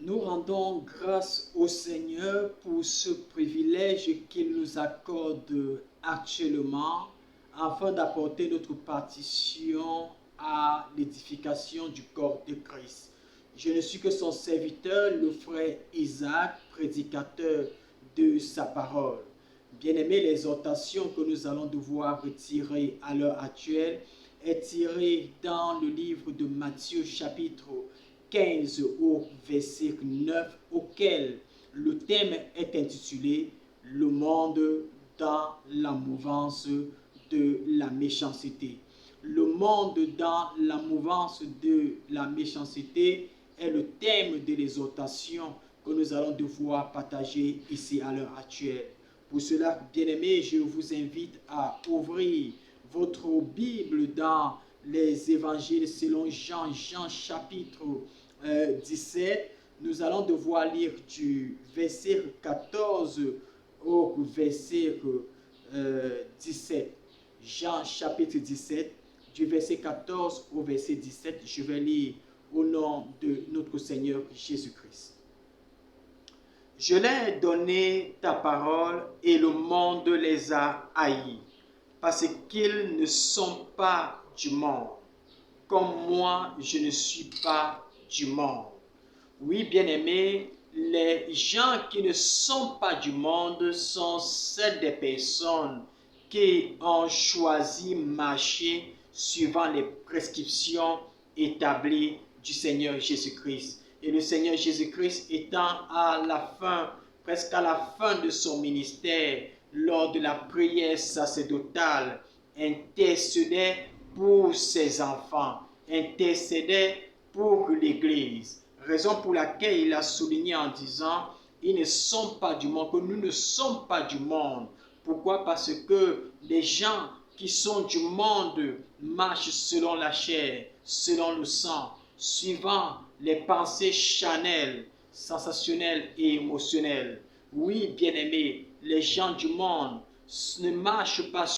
Nous rendons grâce au Seigneur pour ce privilège qu'il nous accorde actuellement afin d'apporter notre partition à l'édification du corps de Christ. Je ne suis que son serviteur, le frère Isaac, prédicateur de sa parole. Bien-aimés, l'exhortation que nous allons devoir retirer à l'heure actuelle est tirée dans le livre de Matthieu chapitre 15 au verset 9, auquel le thème est intitulé « Le monde dans la mouvance de la méchanceté ». Le monde dans la mouvance de la méchanceté est le thème de l'exhortation que nous allons devoir partager ici à l'heure actuelle. Pour cela, bien-aimés, je vous invite à ouvrir votre Bible dans les évangiles selon Jean, chapitre 17. Nous allons devoir lire du verset 14 au verset 17. Jean chapitre 17, du verset 14 au verset 17. Je vais lire au nom de notre Seigneur Jésus-Christ. Je leur ai donné ta parole et le monde les a haïs, parce qu'ils ne sont pas du monde, comme moi je ne suis pas du monde. Oui, bien-aimés, les gens qui ne sont pas du monde sont celles des personnes qui ont choisi marcher suivant les prescriptions établies du Seigneur Jésus-Christ. Et le Seigneur Jésus-Christ étant à la fin, presque à la fin de son ministère, lors de la prière sacerdotale, intercédait pour ses enfants, intercédait pour l'Église. Raison pour laquelle il a souligné en disant, ils ne sont pas du monde, que nous ne sommes pas du monde. Pourquoi? Parce que les gens qui sont du monde marchent selon la chair, selon le sang, suivant les pensées charnelles, sensationnelles et émotionnelles. Oui, bien-aimés, les gens du monde ne marchent pas